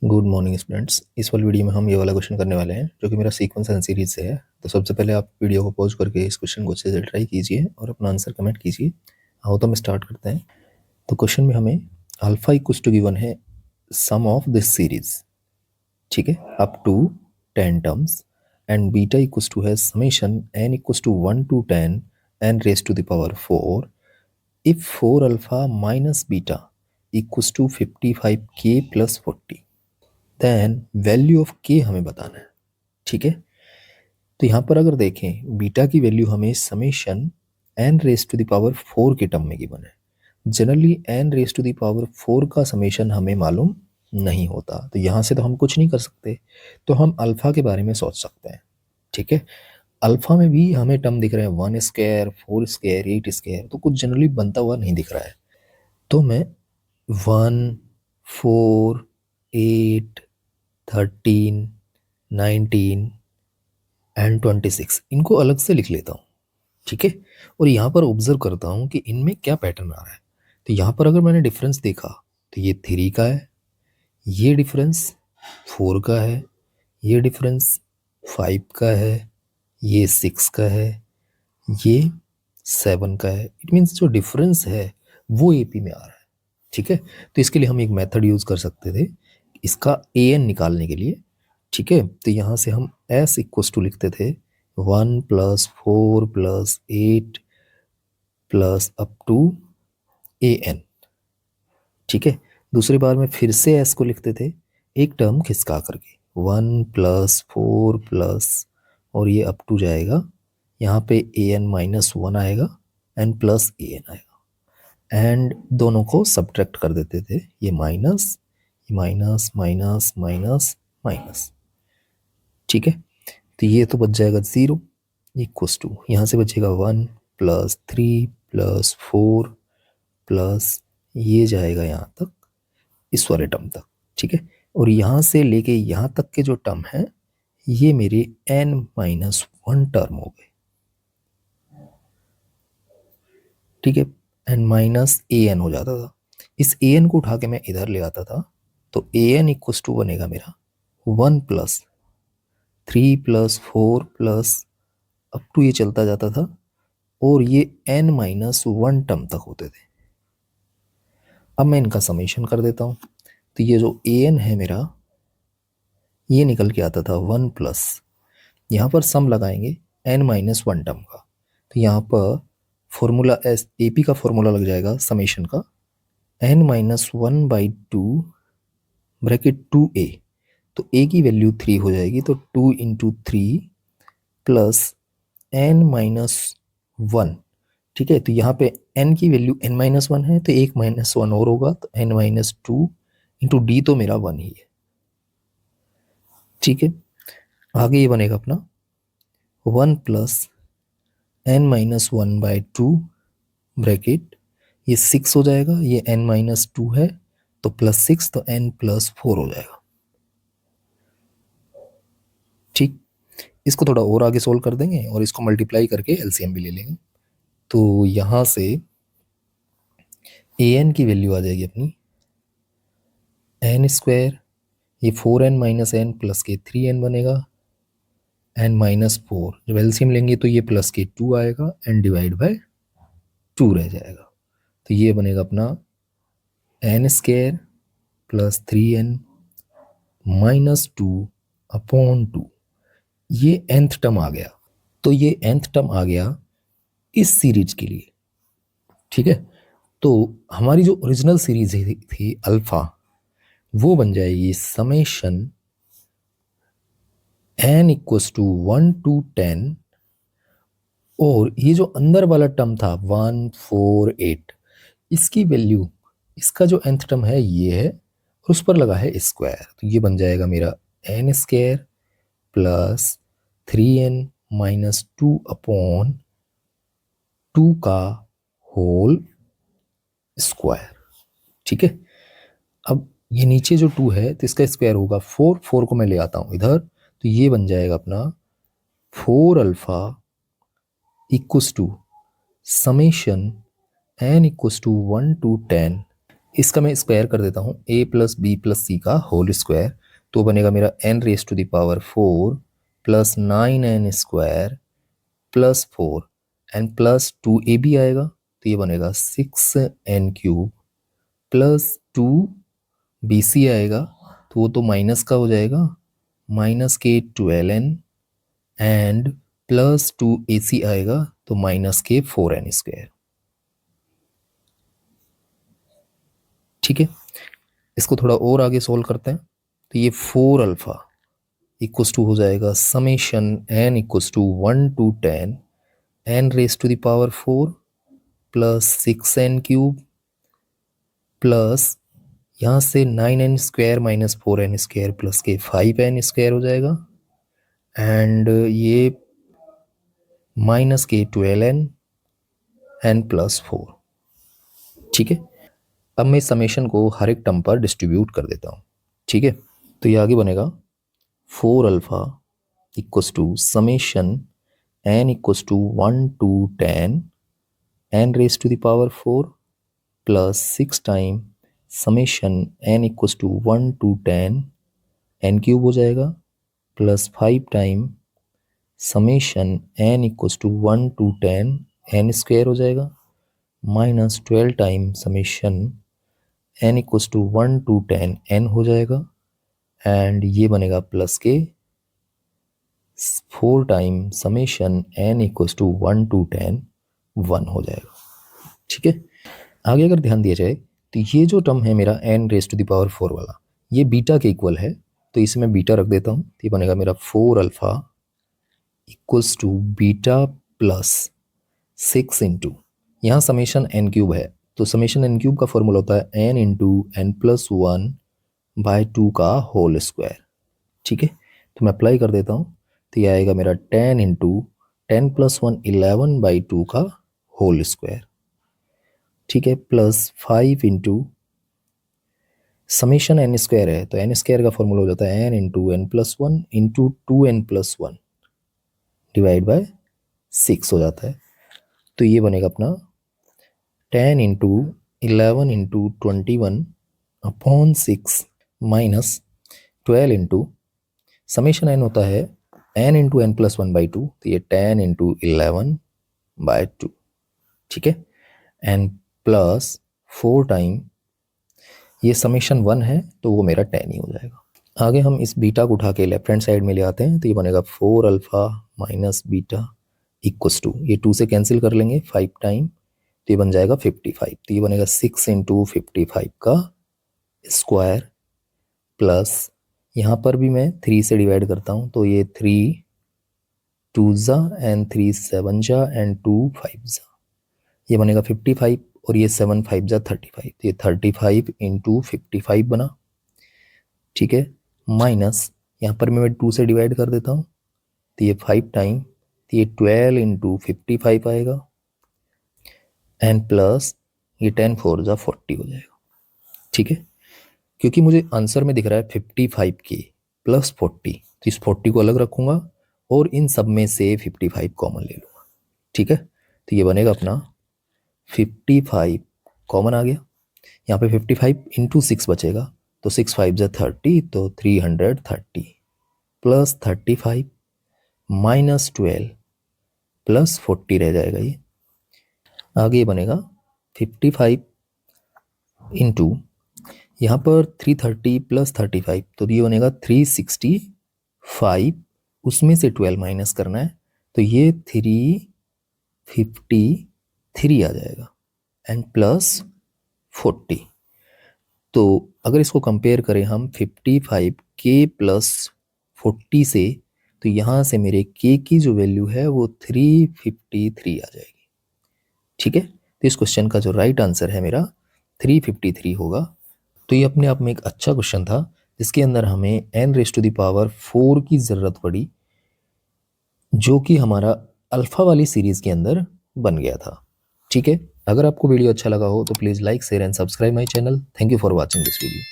Good morning students. इस वाली video में हम ये वाला क्वेश्चन करने वाले हैं जो कि मेरा सीक्वेंस एंड सीरीज से है। तो सबसे पहले आप वीडियो को पॉज करके इस क्वेश्चन को अच्छे से ट्राई कीजिए और अपना आंसर कमेंट कीजिए। आओ तो हम स्टार्ट करते हैं। तो क्वेश्चन में हमें अल्फा इक्वस टू गिवन है सम ऑफ दिस सीरीज, ठीक है, up to 10 terms, and beta equals to है summation n equals to 1 to 10 n raise to the power 4 if 4 alpha minus beta equals to 55k plus 40, then value of k हमें बताना है। ठीक है, तो यहाँ पर अगर देखें बीटा की वैल्यू हमें summation n raise to the power 4 के टर्म में गिवन है। Generally n raise to the power 4 का समेशन हमें मालूम नहीं होता, तो यहाँ से तो हम कुछ नहीं कर सकते, तो हम अल्फा के बारे में सोच सकते हैं। ठीक है, अल्फा में भी हमें टर्म दिख रहे हैं 1 स्क्वायर 4 स्क्वायर 8 स्क्वायर, तो कुछ जनरली बनता हुआ नहीं दिख रहा है। तो मैं 1 4 8 13 19 एंड 26 इनको अलग से लिख लेता हूँ। ठीक है, और यहाँ पर ऑब्जर्व करता हूँ कि इनमें क्या पैटर्न आ रहा है। तो यहाँ पर अगर मैंने डिफरेंस देखा तो ये 3 का है, ये डिफरेंस 4 का है, ये डिफरेंस 5 का है, ये 6 का है, ये 7 का है। इट मीन्स जो डिफरेंस है वो एपी में आ रहा है। ठीक है, तो इसके लिए हम एक मेथड यूज कर सकते थे इसका एन निकालने के लिए। ठीक है, तो यहाँ से हम एस इक्वस टू लिखते थे 1 + 4 + 8 plus up to a n. ठीक है, दूसरी बार में फिर से एस को लिखते थे एक टर्म खिसका करके 1 + 4 प्लस और ये अप टू जाएगा, यहाँ पे ए एन -1 आएगा एंड प्लस ए एन आएगा, एंड दोनों को सब्ट्रैक्ट कर देते थे, ये minus minus minus minus minus. ठीक है, तो ये तो बच जाएगा 0 इक्वस टू, यहाँ से बचेगा 1 + 3 + 4 प्लस ये जाएगा यहाँ तक, इस वाले टर्म तक। ठीक है, और यहाँ से लेके यहाँ तक के जो टर्म है ये मेरे n-1 टर्म हो गए। ठीक है, n माइनस ए एन हो जाता था, इस ए एन को उठा के मैं इधर ले आता था, तो ए एन इक्वस टू बनेगा मेरा 1 + 3 + 4 प्लस अप टू ये चलता जाता था, और ये n-1 टर्म तक होते थे। अब मैं इनका समेशन कर देता हूँ, तो ये जो ए एन है मेरा ये निकल के आता था 1 प्लस, यहाँ पर सम लगाएंगे n-1 टर्म का, तो यहाँ पर फॉर्मूला एस ए पी का फॉर्मूला लग जाएगा समेशन का n-1/2 ब्रैकेट 2a, तो a की वैल्यू 3 हो जाएगी, तो 2 × 3 प्लस n-1। ठीक है, तो यहाँ पे n की वैल्यू n-1 है, तो एक -1 और होगा, तो n-2 × d तो मेरा 1 ही है। ठीक है, आगे ये बनेगा अपना 1 + n-1/2 ब्रैकेट, ये 6 हो जाएगा, ये n-2 है तो +6, तो n + 4 हो जाएगा। ठीक, इसको थोड़ा और आगे सोल्व कर देंगे और इसको मल्टीप्लाई करके एलसीएम भी ले लेंगे, तो यहाँ से ए एन की वैल्यू आ जाएगी अपनी n², ये 4n - n प्लस के 3n बनेगा, n-4, जब एलसीएम लेंगे तो ये प्लस के 2 आएगा एंड डिवाइड बाय 2 रह जाएगा, तो ये बनेगा अपना n² + 3n -2/2, ये nth टर्म आ गया। तो ये nth टर्म आ गया इस सीरीज के लिए। ठीक है, तो हमारी जो ओरिजिनल सीरीज थी अल्फा, वो बन जाएगी समेशन n = 1 to 10, और ये जो अंदर वाला टर्म था 1 4 8, इसकी वैल्यू, इसका जो nth टर्म है ये है, और उस पर लगा है स्क्वायर, तो ये बन जाएगा मेरा n² + 3n - 2/2 का होल स्क्वायर। ठीक है, अब ये नीचे जो 2 है तो इसका स्क्वायर होगा 4, 4 को मैं ले आता हूँ इधर, तो ये बन जाएगा अपना 4 alpha equals to summation n = 1 to 10 इसका मैं स्क्वायर कर देता हूँ, a plus b plus c का होल स्क्वायर, तो बनेगा मेरा n raise to the power 4 plus 9n square plus 4 and plus 2ab आएगा, तो ये बनेगा 6n क्यूब प्लस 2bc आएगा, तो वो तो माइनस का हो जाएगा, माइनस के 12n एंड प्लस 2ac आएगा, तो माइनस के 4n स्क्वायर। ठीक है, इसको थोड़ा और आगे सोल्व करते हैं, तो ये 4 अल्फा इक्वस टू हो जाएगा summation n equals to 1 to 10 n raise to the power 4 plus 6n cube plus यहाँ से 9n square minus 4n square plus के 5n स्क्वायर हो जाएगा, एंड ये माइनस के 12n एंड प्लस 4। ठीक है, अब मैं समेशन को हर एक टर्म पर डिस्ट्रीब्यूट कर देता हूँ। ठीक है, तो ये आगे बनेगा 4 alpha equals to summation n equals to 1 to 10 n raise to the power 4 plus 6 time summation n equals to 1 to 10 n cube हो जाएगा plus 5 time summation n equals to 1 to 10 n square हो जाएगा minus 12 time summation n equals to 1 to 10 n हो जाएगा, and ये बनेगा plus के 4 time summation n equals to 1 to 10 1 हो जाएगा। ठीक है, आगे अगर ध्यान दिया जाए तो ये जो टर्म है मेरा n raise to the power 4 वाला, ये बीटा के इक्वल है, तो इसे मैं बीटा रख देता हूँ, तो ये बनेगा मेरा 4 alpha equals to beta plus 6 into यहाँ समेशन n क्यूब है, तो समेशन n क्यूब का फॉर्मूला होता है n into n plus 1 by 2 का होल स्क्वायर। ठीक है, तो मैं अप्लाई कर देता हूँ, तो ये आएगा मेरा 10 इंटू 10 प्लस 1 11 बाई 2 का होल स्क्वायर। ठीक है, plus 5 into summation n square है, तो n स्क्वायर का फॉर्मूला हो जाता है n into n plus 1 into 2n plus 1 divide by 6 हो जाता है, तो ये बनेगा अपना 10 into 11 into 21 upon 6 minus 12 into summation n होता है n into n plus 1 by 2, तो ये 10 इंटू 11 बाय 2। ठीक है, एंड प्लस 4 टाइम ये समेशन 1 है, तो वो मेरा 10 ही हो जाएगा। आगे हम इस बीटा को उठा के लेफ्ट हैंड साइड में ले आते हैं, तो ये बनेगा 4 alpha minus beta equals to, ये 2 से कैंसिल कर लेंगे 5 टाइम, तो ये बन जाएगा 55, तो ये बनेगा 6 इंटू 55 का स्क्वायर प्लस यहाँ पर भी मैं 3 से डिवाइड करता हूँ, तो ये 3 2 जा एंड 3 7 जा एंड 2 5 जा, ये बनेगा 55 और ये 7 5 जा 35, तो ये 35 इंटू 55 बना। ठीक है, माइनस यहाँ पर मैं 2 से डिवाइड कर देता हूँ, तो ये 5 टाइम, तो ये 12 इंटू 55 आएगा, एंड प्लस ये 10 4 जा 40 हो जाएगा। ठीक है, क्योंकि मुझे आंसर में दिख रहा है 55 के प्लस 40, तो इस 40 को अलग रखूँगा और इन सब में से 55 कॉमन ले लूँगा। ठीक है, तो ये बनेगा अपना 55 कॉमन आ गया, यहाँ पे 55 इंटू 6 बचेगा, तो 6 5 जा 30, तो 330 प्लस 35 माइनस 12 प्लस 40 रह जाएगा, ये आगे बनेगा 55 इंटू यहाँ पर 330 प्लस 35, तो ये बनेगा 365, उसमें से 12 माइनस करना है, तो ये 353 आ जाएगा एंड प्लस 40। तो अगर इसको कंपेयर करें हम 55 के प्लस 40 से, तो यहाँ से मेरे के की जो वैल्यू है वो 353 आ जाएगी। ठीक है, तो इस क्वेश्चन का जो राइट आंसर है मेरा 353 होगा। तो ये अपने आप में एक अच्छा क्वेश्चन था, जिसके अंदर हमें n raise to the power 4 की ज़रूरत पड़ी, जो कि हमारा अल्फ़ा वाली सीरीज़ के अंदर बन गया था। ठीक है, अगर आपको वीडियो अच्छा लगा हो तो please like share and subscribe my channel. Thank you for watching this video.